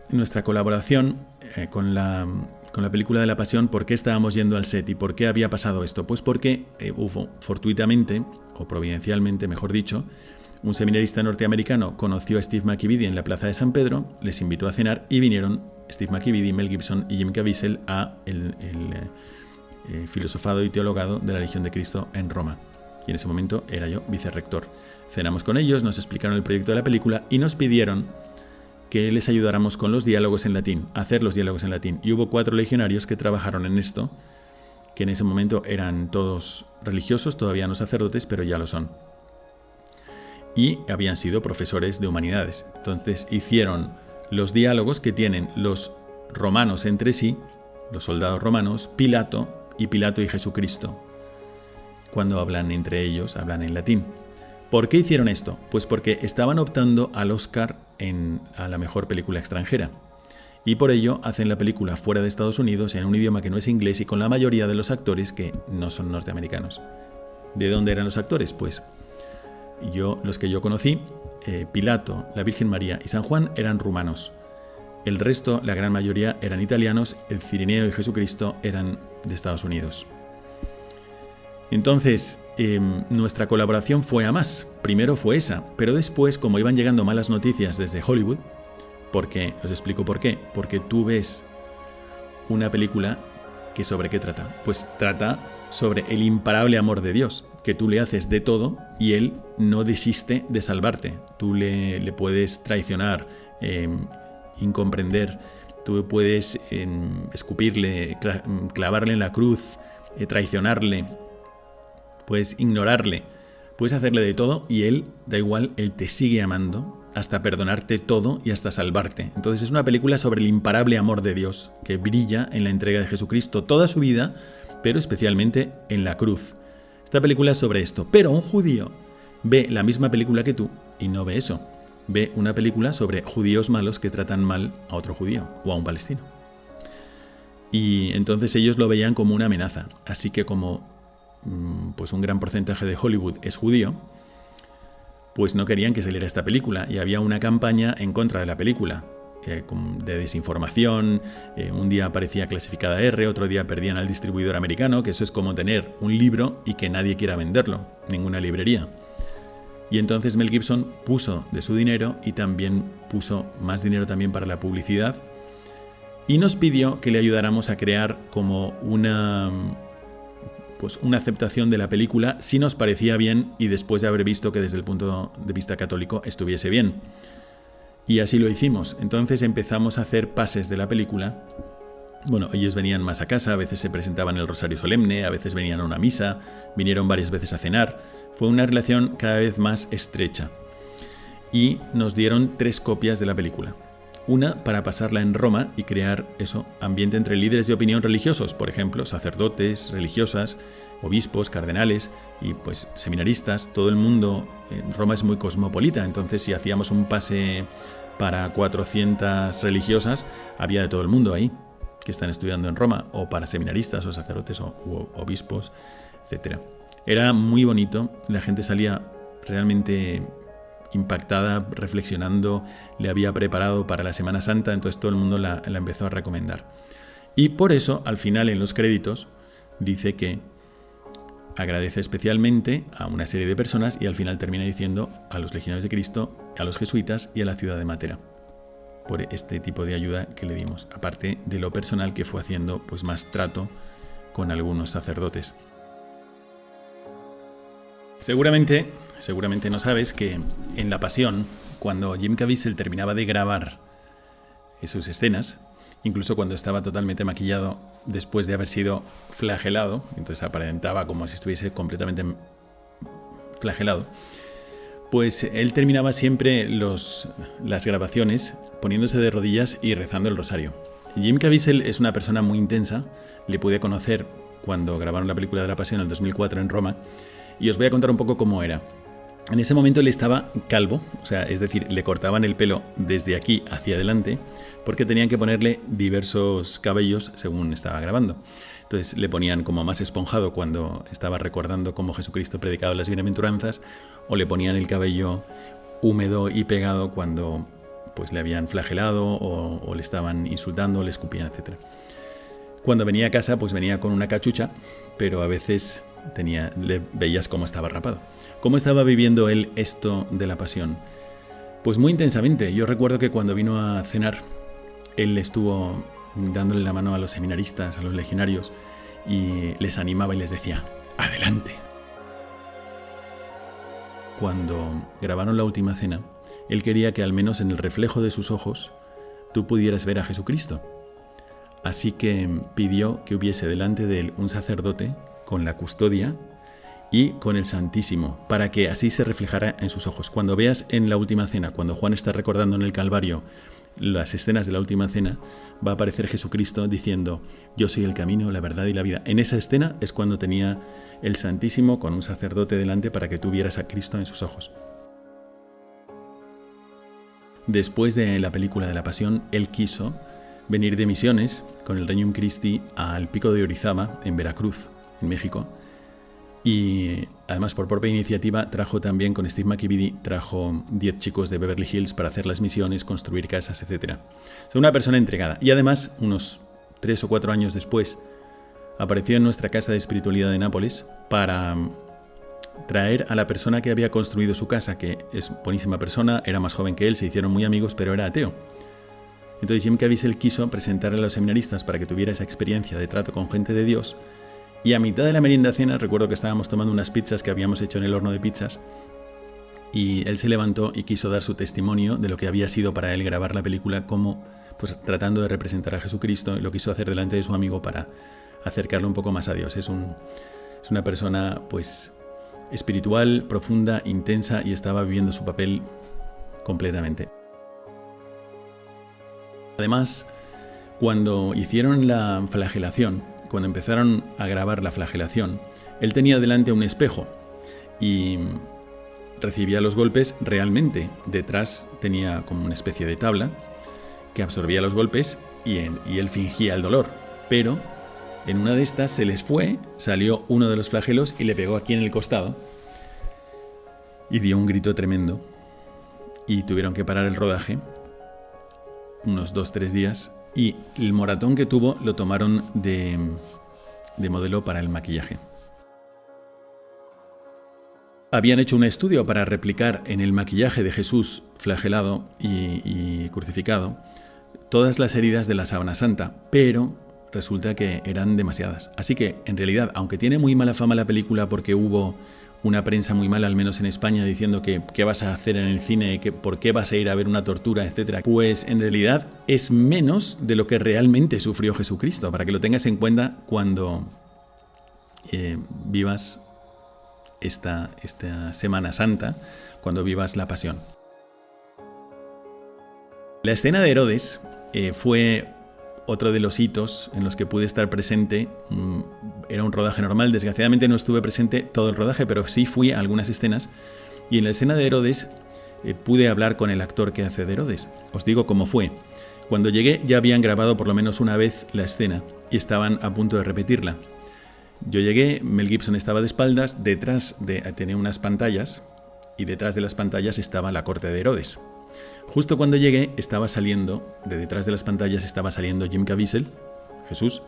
nuestra colaboración con la película de la Pasión, ¿por qué estábamos yendo al set y por qué había pasado esto? Pues porque hubo fortuitamente, o providencialmente, mejor dicho, un seminarista norteamericano conoció a Steve McEvedy en la Plaza de San Pedro, les invitó a cenar y vinieron Steve McEvedy, Mel Gibson y Jim Caviezel a el filosofado y teologado de la Legión de Cristo en Roma. Y en ese momento era yo vicerrector. Cenamos con ellos, nos explicaron el proyecto de la película y nos pidieron que les ayudáramos con los diálogos en latín, a hacer los diálogos en latín. Y hubo 4 legionarios que trabajaron en esto, que en ese momento eran todos religiosos, todavía no sacerdotes, pero ya lo son. Y habían sido profesores de humanidades. Entonces hicieron los diálogos que tienen los romanos entre sí, los soldados romanos, Pilato y Jesucristo. Cuando hablan entre ellos, hablan en latín. ¿Por qué hicieron esto? Pues porque estaban optando al Oscar a la mejor película extranjera. Y por ello hacen la película fuera de Estados Unidos en un idioma que no es inglés y con la mayoría de los actores que no son norteamericanos. ¿De dónde eran los actores? Pues los que yo conocí, Pilato, la Virgen María y San Juan eran rumanos. El resto, la gran mayoría, eran italianos, el Cirineo y Jesucristo eran de Estados Unidos. Entonces, nuestra colaboración fue a más. Primero fue esa, pero después, como iban llegando malas noticias desde Hollywood, porque os explico por qué. Porque tú ves una película que ¿sobre qué trata? Pues trata sobre el imparable amor de Dios, que tú le haces de todo y Él no desiste de salvarte. Tú le puedes traicionar, incomprender, tú puedes escupirle, clavarle en la cruz, traicionarle, puedes ignorarle, puedes hacerle de todo y Él, da igual, Él te sigue amando hasta perdonarte todo y hasta salvarte. Entonces es una película sobre el imparable amor de Dios que brilla en la entrega de Jesucristo toda su vida, pero especialmente en la cruz. Esta película es sobre esto, pero un judío ve la misma película que tú y no ve eso. Ve una película sobre judíos malos que tratan mal a otro judío o a un palestino. Y entonces ellos lo veían como una amenaza. Así que como pues un gran porcentaje de Hollywood es judío, pues no querían que saliera esta película y había una campaña en contra de la película, de desinformación. Un día aparecía clasificada R, otro día perdían al distribuidor americano, que eso es como tener un libro y que nadie quiera venderlo, ninguna librería. Y entonces Mel Gibson puso de su dinero y también puso más dinero también para la publicidad y nos pidió que le ayudáramos a crear como una aceptación de la película si nos parecía bien y después de haber visto que desde el punto de vista católico estuviese bien. Y así lo hicimos. Entonces empezamos a hacer pases de la película. Bueno, ellos venían más a casa, a veces se presentaban el Rosario Solemne, a veces venían a una misa, vinieron varias veces a cenar. Fue una relación cada vez más estrecha. Y nos dieron 3 copias de la película. Una para pasarla en Roma y crear ambiente entre líderes de opinión religiosos, por ejemplo, sacerdotes, religiosas, obispos, cardenales y pues seminaristas. Todo el mundo, Roma es muy cosmopolita, entonces si hacíamos un pase para 400 religiosas, había de todo el mundo ahí que están estudiando en Roma, o para seminaristas o sacerdotes o obispos, etc. Era muy bonito, la gente salía realmente impactada, reflexionando, le había preparado para la Semana Santa, entonces todo el mundo la empezó a recomendar. Y por eso, al final en los créditos, dice que agradece especialmente a una serie de personas y al final termina diciendo a los legionarios de Cristo, a los jesuitas y a la ciudad de Matera, por este tipo de ayuda que le dimos, aparte de lo personal que fue haciendo pues más trato con algunos sacerdotes. Seguramente no sabes que en La Pasión, cuando Jim Caviezel terminaba de grabar sus escenas, incluso cuando estaba totalmente maquillado después de haber sido flagelado, entonces aparentaba como si estuviese completamente flagelado, pues él terminaba siempre las grabaciones poniéndose de rodillas y rezando el rosario. Jim Caviezel es una persona muy intensa, le pude conocer cuando grabaron la película de La Pasión en el 2004 en Roma, y os voy a contar un poco cómo era. En ese momento él estaba calvo, es decir, le cortaban el pelo desde aquí hacia adelante porque tenían que ponerle diversos cabellos según estaba grabando. Entonces le ponían como más esponjado cuando estaba recordando cómo Jesucristo predicaba las bienaventuranzas, o le ponían el cabello húmedo y pegado cuando pues le habían flagelado o le estaban insultando, le escupían, etc. Cuando venía a casa, pues venía con una cachucha, pero a veces le veías cómo estaba rapado. ¿Cómo estaba viviendo él esto de la pasión? Pues muy intensamente. Yo recuerdo que cuando vino a cenar, él estuvo dándole la mano a los seminaristas, a los legionarios, y les animaba y les decía, ¡adelante! Cuando grabaron la última cena, él quería que al menos en el reflejo de sus ojos tú pudieras ver a Jesucristo. Así que pidió que hubiese delante de él un sacerdote con la custodia y con el Santísimo, para que así se reflejara en sus ojos. Cuando veas en la última cena, cuando Juan está recordando en el Calvario las escenas de la última cena, va a aparecer Jesucristo diciendo, yo soy el camino, la verdad y la vida. En esa escena es cuando tenía el Santísimo con un sacerdote delante para que tú vieras a Cristo en sus ojos. Después de la película de la Pasión, él quiso venir de misiones con el Regnum Christi al Pico de Orizaba, en Veracruz, en México. Y además, por propia iniciativa, trajo también con Steve McKibben, trajo 10 chicos de Beverly Hills para hacer las misiones, construir casas, etc. Es una persona entregada. Y además, unos 3 o 4 años después, apareció en nuestra casa de espiritualidad de Nápoles para traer a la persona que había construido su casa, que es buenísima persona, era más joven que él, se hicieron muy amigos, pero era ateo. Entonces Jim Caviezel quiso presentarle a los seminaristas para que tuviera esa experiencia de trato con gente de Dios. Y a mitad de la merienda cena, recuerdo que estábamos tomando unas pizzas que habíamos hecho en el horno de pizzas, y él se levantó y quiso dar su testimonio de lo que había sido para él grabar la película, como pues tratando de representar a Jesucristo, y lo quiso hacer delante de su amigo para acercarlo un poco más a Dios. Es una persona pues espiritual, profunda, intensa, y estaba viviendo su papel completamente. Además, cuando hicieron la flagelación, cuando empezaron a grabar la flagelación, él tenía delante un espejo y recibía los golpes realmente. Detrás tenía como una especie de tabla que absorbía los golpes y él fingía el dolor. Pero en una de estas se les fue, salió uno de los flagelos y le pegó aquí en el costado y dio un grito tremendo y tuvieron que parar el rodaje unos 2-3 días. Y el moratón que tuvo lo tomaron de modelo para el maquillaje. Habían hecho un estudio para replicar en el maquillaje de Jesús flagelado y crucificado todas las heridas de la sábana santa, pero resulta que eran demasiadas. Así que, en realidad, aunque tiene muy mala fama la película porque hubo una prensa muy mala, al menos en España, diciendo que qué vas a hacer en el cine, que por qué vas a ir a ver una tortura, etcétera, pues en realidad es menos de lo que realmente sufrió Jesucristo, para que lo tengas en cuenta cuando vivas esta Semana Santa, cuando vivas la Pasión. La escena de Herodes fue otro de los hitos en los que pude estar presente. Era un rodaje normal, desgraciadamente no estuve presente todo el rodaje, pero sí fui a algunas escenas, y en la escena de Herodes pude hablar con el actor que hace de Herodes. Os digo cómo fue. Cuando llegué ya habían grabado por lo menos una vez la escena y estaban a punto de repetirla. Yo llegué, Mel Gibson estaba de espaldas, tenía unas pantallas, y detrás de las pantallas estaba la corte de Herodes. Justo cuando llegué, estaba saliendo, de detrás de las pantallas estaba saliendo Jim Caviezel, Jesús,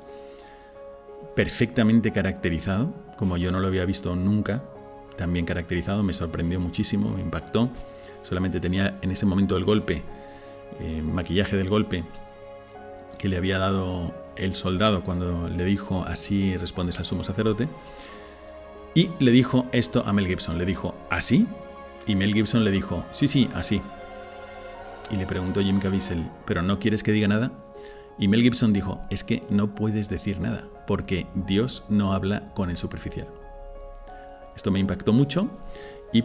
perfectamente caracterizado, como yo no lo había visto nunca, tan bien caracterizado, me sorprendió muchísimo, me impactó. Solamente tenía en ese momento el golpe, maquillaje del golpe que le había dado el soldado cuando le dijo, así respondes al sumo sacerdote, y le dijo esto a Mel Gibson, le dijo, ¿así? Y Mel Gibson le dijo, sí, así. Y le preguntó Jim Caviezel, ¿pero no quieres que diga nada? Y Mel Gibson dijo, es que no puedes decir nada, porque Dios no habla con el superficial. Esto me impactó mucho y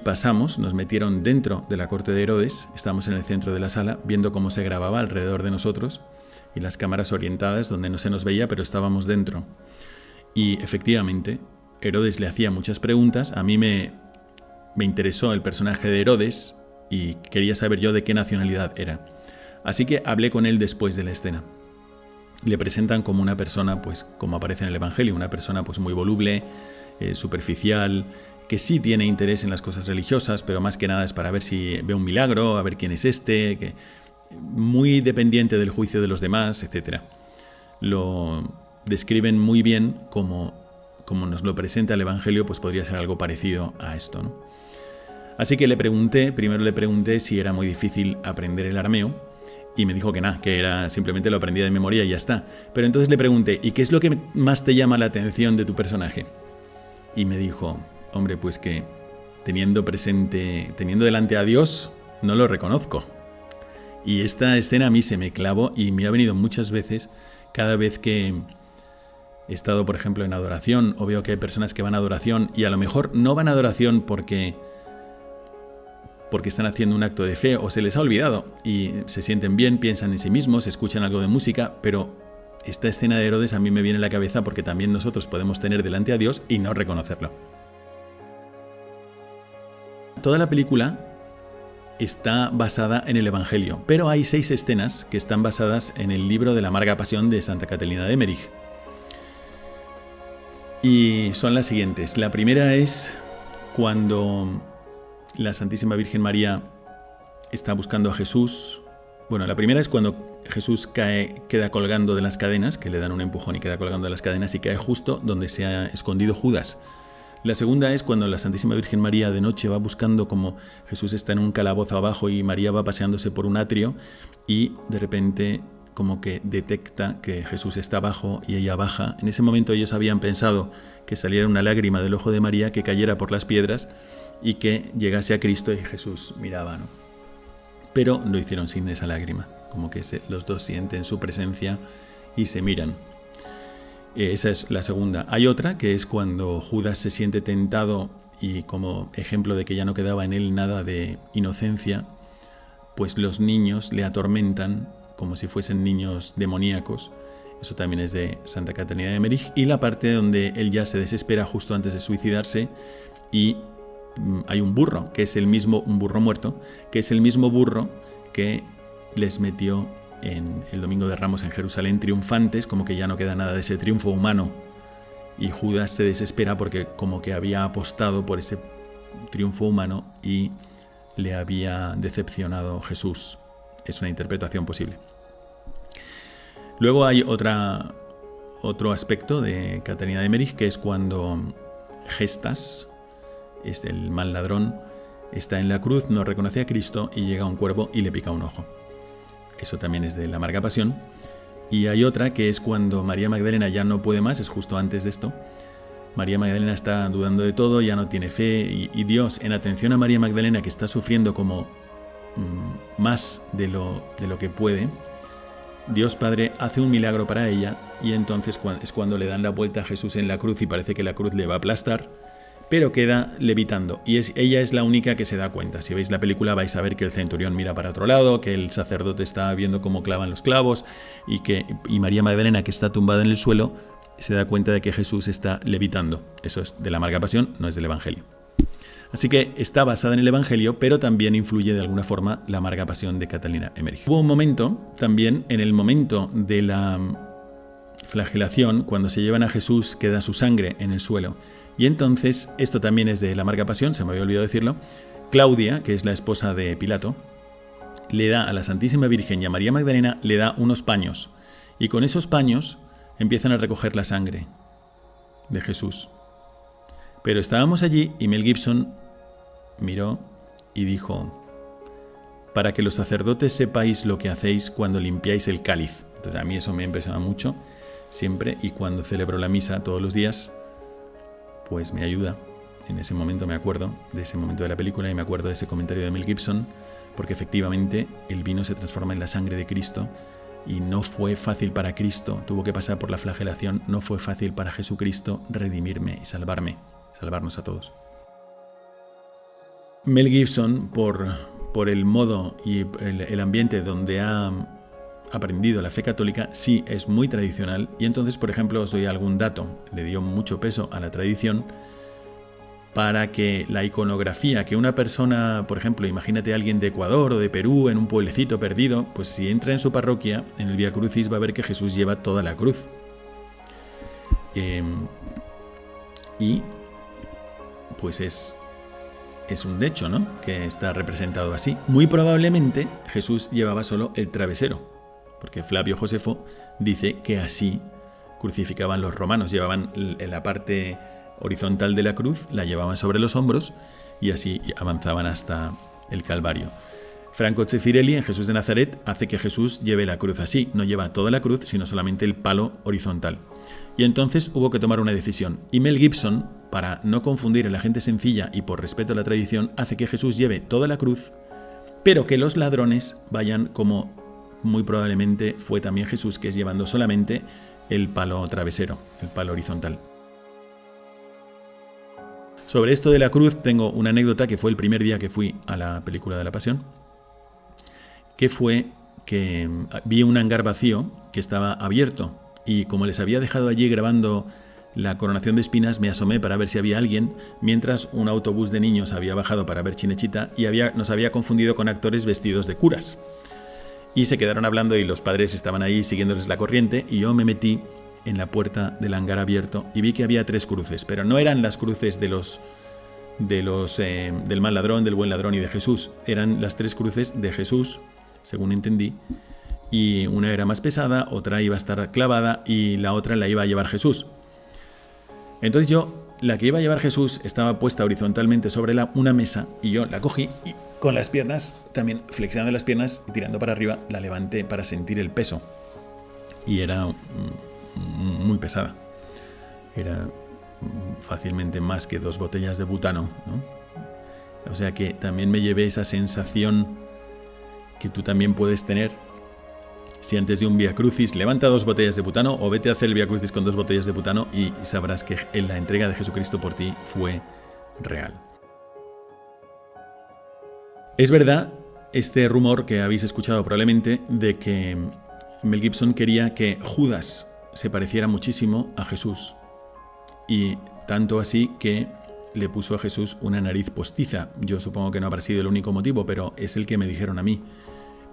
nos metieron dentro de la corte de Herodes, estábamos en el centro de la sala, viendo cómo se grababa alrededor de nosotros, y las cámaras orientadas donde no se nos veía, pero estábamos dentro. Y efectivamente, Herodes le hacía muchas preguntas, a mí me interesó el personaje de Herodes, y quería saber yo de qué nacionalidad era. Así que hablé con él después de la escena. Le presentan como una persona, pues como aparece en el Evangelio, una persona pues muy voluble, superficial, que sí tiene interés en las cosas religiosas, pero más que nada es para ver si ve un milagro, a ver quién es este. muy dependiente del juicio de los demás, etc. Lo describen muy bien como nos lo presenta el Evangelio, pues podría ser algo parecido a esto, ¿no? Así que primero le pregunté si era muy difícil aprender el arameo, y me dijo que nada, que era simplemente lo aprendía de memoria y ya está. Pero entonces le pregunté, ¿y qué es lo que más te llama la atención de tu personaje? Y me dijo, hombre, pues que teniendo delante a Dios, no lo reconozco. Y esta escena a mí se me clavó y me ha venido muchas veces, cada vez que he estado, por ejemplo, en adoración, o veo que hay personas que van a adoración y a lo mejor no van a adoración porque están haciendo un acto de fe o se les ha olvidado y se sienten bien, piensan en sí mismos, escuchan algo de música, pero esta escena de Herodes a mí me viene a la cabeza porque también nosotros podemos tener delante a Dios y no reconocerlo. Toda la película está basada en el Evangelio, pero hay 6 escenas que están basadas en el libro de la Amarga Pasión de Santa Catalina de Emmerich. Y son las siguientes. La primera es cuando la Santísima Virgen María está buscando a Jesús. Bueno, la primera es cuando Jesús queda colgando de las cadenas, que le dan un empujón y queda colgando de las cadenas y cae justo donde se ha escondido Judas. La segunda es cuando la Santísima Virgen María de noche va buscando, como Jesús está en un calabozo abajo y María va paseándose por un atrio y de repente como que detecta que Jesús está abajo y ella baja. En ese momento ellos habían pensado que saliera una lágrima del ojo de María, que cayera por las piedras y que llegase a Cristo y Jesús miraba, ¿no? Pero lo hicieron sin esa lágrima, como que los dos sienten su presencia y se miran. Esa es la segunda. Hay otra que es cuando Judas se siente tentado y como ejemplo de que ya no quedaba en él nada de inocencia, pues los niños le atormentan como si fuesen niños demoníacos. Eso también es de Santa Catalina de Emmerich. Y la parte donde él ya se desespera justo antes de suicidarse y hay un burro, que es un burro muerto, que es el mismo burro que les metió en el Domingo de Ramos en Jerusalén triunfantes, como que ya no queda nada de ese triunfo humano. Y Judas se desespera porque como que había apostado por ese triunfo humano y le había decepcionado Jesús. Es una interpretación posible. Luego hay otro aspecto de Catalina de Emmerich, que es cuando Gestas, es el mal ladrón, está en la cruz, no reconoce a Cristo y llega un cuervo y le pica un ojo. Eso también es de la Amarga Pasión. Y hay otra que es cuando María Magdalena ya no puede más, es justo antes de esto. María Magdalena está dudando de todo, ya no tiene fe y Dios, en atención a María Magdalena, que está sufriendo como más de lo que puede, Dios Padre hace un milagro para ella y entonces es cuando le dan la vuelta a Jesús en la cruz y parece que la cruz le va a aplastar, pero queda levitando y ella es la única que se da cuenta. Si veis la película vais a ver que el centurión mira para otro lado, que el sacerdote está viendo cómo clavan los clavos y María Magdalena, que está tumbada en el suelo, se da cuenta de que Jesús está levitando. Eso es de la Amarga Pasión, no es del Evangelio. Así que está basada en el Evangelio, pero también influye de alguna forma la Amarga Pasión de Catalina Emmerich. Hubo un momento, también en el momento de la flagelación, cuando se llevan a Jesús, queda su sangre en el suelo. Y entonces, esto también es de la Amarga Pasión, se me había olvidado decirlo, Claudia, que es la esposa de Pilato, le da a la Santísima Virgen y a María Magdalena, le da unos paños. Y con esos paños empiezan a recoger la sangre de Jesús. Pero estábamos allí y Mel Gibson miró y dijo: para que los sacerdotes sepáis lo que hacéis cuando limpiáis el cáliz. Entonces a mí eso me impresiona mucho siempre, y cuando celebro la misa todos los días, pues me ayuda. En ese momento me acuerdo de ese momento de la película y me acuerdo de ese comentario de Mel Gibson, porque efectivamente el vino se transforma en la sangre de Cristo y no fue fácil para Cristo, tuvo que pasar por la flagelación, no fue fácil para Jesucristo redimirme y salvarnos a todos. Mel Gibson, por el modo y el ambiente donde ha aprendido la fe católica, sí es muy tradicional, y entonces, por ejemplo, os doy algún dato. Le dio mucho peso a la tradición para que la iconografía, que una persona, por ejemplo, imagínate a alguien de Ecuador o de Perú en un pueblecito perdido, pues si entra en su parroquia, en el Vía Crucis va a ver que Jesús lleva toda la cruz. Y pues es es un hecho, ¿no?, que está representado así. Muy probablemente Jesús llevaba solo el travesero, porque Flavio Josefo dice que así crucificaban los romanos. Llevaban en la parte horizontal de la cruz, la llevaban sobre los hombros y así avanzaban hasta el Calvario. Franco Zeffirelli, en Jesús de Nazaret, hace que Jesús lleve la cruz así, no lleva toda la cruz, sino solamente el palo horizontal. Y entonces hubo que tomar una decisión. Y Mel Gibson, para no confundir a la gente sencilla y por respeto a la tradición, hace que Jesús lleve toda la cruz, pero que los ladrones vayan como muy probablemente fue también Jesús, que es llevando solamente el palo travesero, el palo horizontal. Sobre esto de la cruz tengo una anécdota que fue el primer día que fui a la película de la Pasión, que fue que vi un hangar vacío que estaba abierto y como les había dejado allí grabando la coronación de espinas, me asomé para ver si había alguien, mientras un autobús de niños había bajado para ver Chinechita y nos había confundido con actores vestidos de curas. Y se quedaron hablando y los padres estaban ahí siguiéndoles la corriente y yo me metí en la puerta del hangar abierto y vi que había 3 cruces, pero no eran las cruces del mal ladrón, del buen ladrón y de Jesús. Eran las 3 cruces de Jesús, según entendí, y una era más pesada, otra iba a estar clavada y la otra la iba a llevar Jesús. Entonces la que iba a llevar Jesús estaba puesta horizontalmente sobre una mesa y yo la cogí y con las piernas, también flexionando las piernas y tirando para arriba, la levanté para sentir el peso. Y era muy pesada. Era fácilmente más que 2 botellas de butano, ¿no? O sea que también me llevé esa sensación que tú también puedes tener si antes de un Vía Crucis levanta 2 botellas de butano o vete a hacer el Vía Crucis con 2 botellas de butano y sabrás que la entrega de Jesucristo por ti fue real. Es verdad este rumor que habéis escuchado probablemente de que Mel Gibson quería que Judas se pareciera muchísimo a Jesús y tanto así que le puso a Jesús una nariz postiza. Yo supongo que no habrá sido el único motivo, pero es el que me dijeron a mí.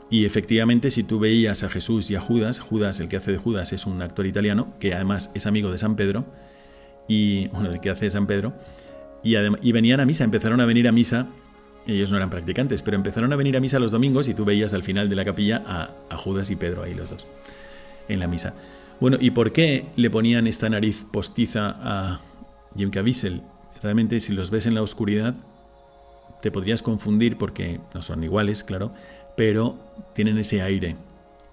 Y efectivamente, si tú veías a Jesús y a Judas, el que hace de Judas es un actor italiano, que además es amigo de San Pedro, y bueno, el que hace de San Pedro, y venían a misa, empezaron a venir a misa, ellos no eran practicantes, pero empezaron a venir a misa los domingos y tú veías al final de la capilla a Judas y Pedro, ahí los dos, en la misa. Bueno, ¿y por qué le ponían esta nariz postiza a Jim Caviezel? Realmente, si los ves en la oscuridad, te podrías confundir porque no son iguales, claro, pero tienen ese aire.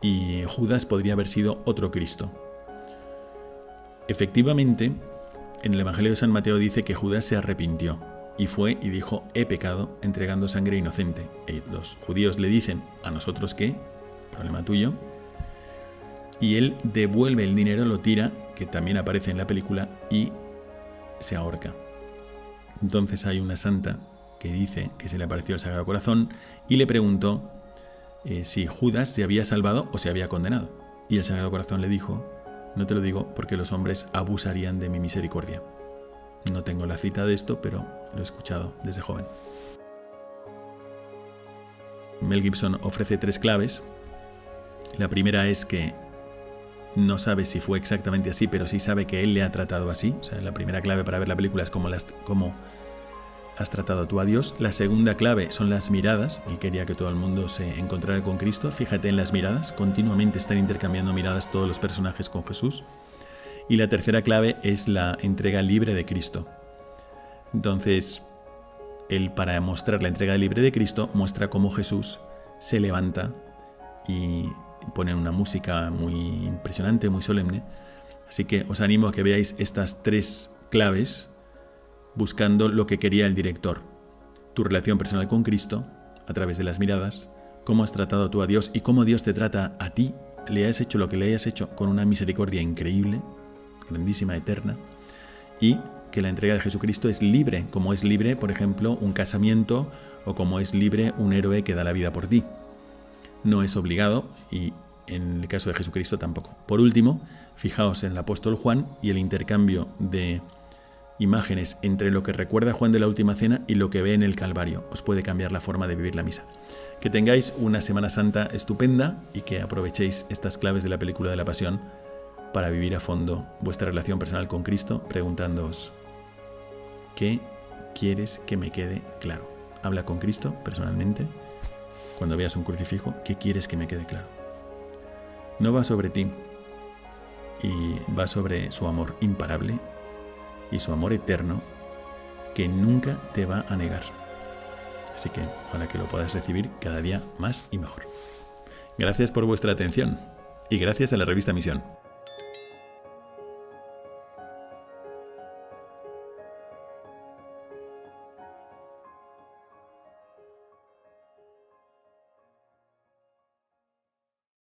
Y Judas podría haber sido otro Cristo. Efectivamente, en el Evangelio de San Mateo dice que Judas se arrepintió y fue y dijo: he pecado entregando sangre inocente. Y los judíos le dicen: ¿a nosotros qué? Problema tuyo. Y él devuelve el dinero, lo tira, que también aparece en la película, y se ahorca. Entonces hay una santa que dice que se le apareció el Sagrado Corazón y le preguntó si Judas se había salvado o se había condenado. Y el Sagrado Corazón le dijo: no te lo digo porque los hombres abusarían de mi misericordia. No tengo la cita de esto, pero lo he escuchado desde joven. Mel Gibson ofrece 3 claves. La primera es que no sabe si fue exactamente así, pero sí sabe que él le ha tratado así. O sea, la primera clave para ver la película es cómo has tratado tú a Dios. La segunda clave son las miradas. Él quería que todo el mundo se encontrara con Cristo. Fíjate en las miradas. Continuamente están intercambiando miradas todos los personajes con Jesús. Y la tercera clave es la entrega libre de Cristo. Entonces, él, para mostrar la entrega libre de Cristo, muestra cómo Jesús se levanta y pone una música muy impresionante, muy solemne. Así que os animo a que veáis estas 3 claves buscando lo que quería el director. Tu relación personal con Cristo a través de las miradas, cómo has tratado tú a Dios y cómo Dios te trata a ti. Le hayas hecho lo que le hayas hecho con una misericordia increíble, grandísima, eterna, y que la entrega de Jesucristo es libre, como es libre, por ejemplo, un casamiento o como es libre un héroe que da la vida por ti. No es obligado y en el caso de Jesucristo tampoco. Por último, fijaos en el apóstol Juan y el intercambio de imágenes entre lo que recuerda Juan de la Última Cena y lo que ve en el Calvario. Os puede cambiar la forma de vivir la misa. Que tengáis una Semana Santa estupenda y que aprovechéis estas claves de la película de la Pasión para vivir a fondo vuestra relación personal con Cristo, preguntándoos: ¿qué quieres que me quede claro? habla con Cristo personalmente. Cuando veas un crucifijo, ¿qué quieres que me quede claro? No va sobre ti, y va sobre su amor imparable y su amor eterno, que nunca te va a negar. Así que ojalá que lo puedas recibir cada día más y mejor. Gracias por vuestra atención y gracias a la revista Misión.